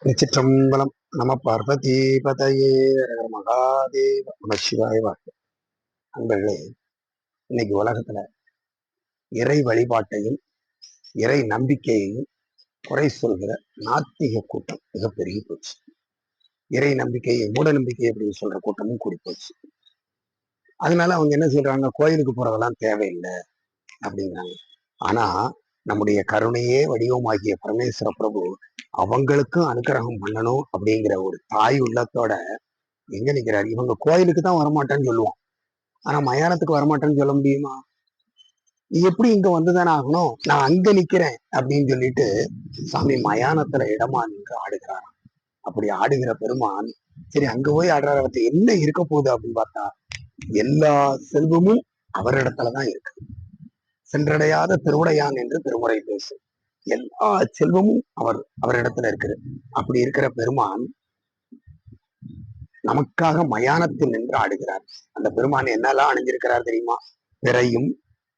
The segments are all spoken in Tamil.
திருச்சிற்றம்பலம். நம பார்வதி பதையே மகாதேவ நம சிவாய வாழ்க. அன்பர்களே, இன்னைக்கு உலகத்துல இறை வழிபாட்டையும் இறை நம்பிக்கையையும் குறை சொல்கிற நாத்திக கூட்டம் மிகப்பெரிய போச்சு. இறை நம்பிக்கையை மூட நம்பிக்கை அப்படின்னு சொல்ற கூட்டமும் கூடி போச்சு. அதனால அவங்க என்ன சொல்றாங்க, கோயிலுக்கு போறதெல்லாம் தேவையில்லை அப்படிங்கிறாங்க. ஆனா நம்முடைய கருணையே வடிவமாகிய பரமேஸ்வர பிரபு அவங்களுக்கும் அனுக்கிரகம் பண்ணணும் அப்படிங்கிற ஒரு தாய் உள்ளத்தோட எங்க நிக்கிறாரு. இவங்க கோயிலுக்கு தான் வரமாட்டேன்னு சொல்லுவோம், ஆனா மயானத்துக்கு வரமாட்டேன்னு சொல்ல முடியுமா? எப்படி இங்க வந்துதானே ஆகணும், நான் அங்க நிக்கிறேன் அப்படின்னு சொல்லிட்டு சாமி மயானத்துல இடமா நின்று ஆடுகிறாராம். அப்படி ஆடுகிற பெருமான் சரி அங்க போய் ஆடுறாரு, அவர்கிட்ட என்ன இருக்க போகுது அப்படின்னு பார்த்தா எல்லா செல்வமும் அவரிடத்துலதான் இருக்கு. சென்றடையாத திருவுடையான் என்று திருமுறை பேசு. எல்லா செல்வமும் அவரிடத்துல இருக்குது. அப்படி இருக்கிற பெருமான் நமக்காக மயானத்தில் நின்று ஆடுகிறார். அந்த பெருமான் என்னெல்லாம் அணிஞ்சிருக்கிறார் தெரியுமா? பிறையும்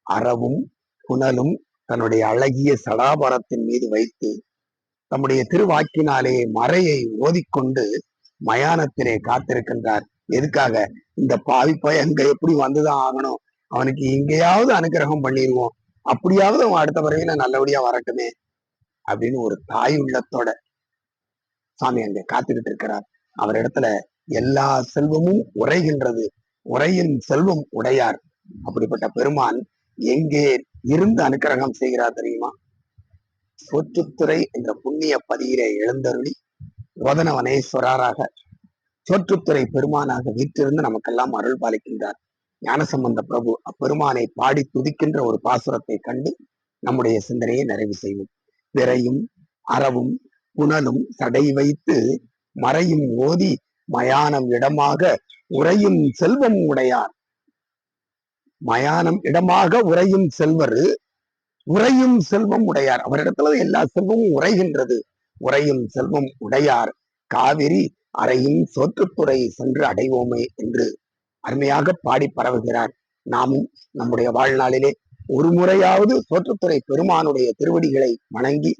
அறவும் புனலும் தன்னுடைய அழகிய சடாபரத்தின் மீது வைத்து தம்முடைய திருவாக்கினாலே மறையை ஓதிக்கொண்டு மயானத்திலே காத்திருக்கின்றார். எதுக்காக? இந்த பாவிப்பை அங்க எப்படி வந்துதான் ஆகணும், அவனுக்கு இங்கேயாவது அனுகிரகம் பண்ணிடுவோம், அப்படியாவது அவன் அடுத்த பிறவில நல்லபடியா வரட்டுமே அப்படின்னு ஒரு தாய் உள்ளத்தோட சாமி அங்க காத்துக்கிட்டு இருக்கிறார். அவர் இடத்துல எல்லா செல்வமும் உரைகின்றது, உரையின் செல்வம் உடையார். அப்படிப்பட்ட பெருமான் எங்கே இருந்து அனுக்கிரகம் செய்கிறார் தெரியுமா? சோற்றுத்துறை என்ற புண்ணிய பதியிலே எழுந்தருளி ஓதனவனேஸ்வரராக சோற்றுத்துறை பெருமானாக வீற்றிருந்து நமக்கெல்லாம் அருள் பாலிக்கின்றார். ஞானசம்பந்த பிரபு அப்பெருமானை பாடி துதிக்கின்ற ஒரு பாசுரத்தை கண்டு நம்முடைய சிந்தனையை நிறைவு செய்வோம். விரையும் அறவும் புனலும் சடை வைத்து மறையும் ஓதி மயானம் இடமாக உறையும் செல்வம் உடையார். மயானம் இடமாக உறையும் செல்வர், உறையும் செல்வம் உடையார். அவரிடத்துல எல்லா செல்வமும் உரைகின்றது. உறையும் செல்வம் உடையார் காவிரி அறையும் சோற்றுத்துறை சென்று அடைவோமே என்று அருமையாக பாடி பரவுகிறார். நாமும் நம்முடைய வாழ்நாளிலே ஒரு முறையாவது சோற்றுத்துறை பெருமானுடைய திருவடிகளை வணங்கி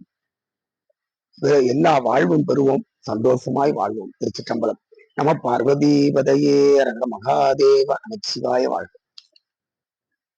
எல்லா வாழ்வும் பெறுவோம், சந்தோஷமாய் வாழ்வோம். திருச்சிற்றம்பலம். நம பார்வதி பதையே ரங்க மகாதேவ நமச்சிவாய வாழ்க.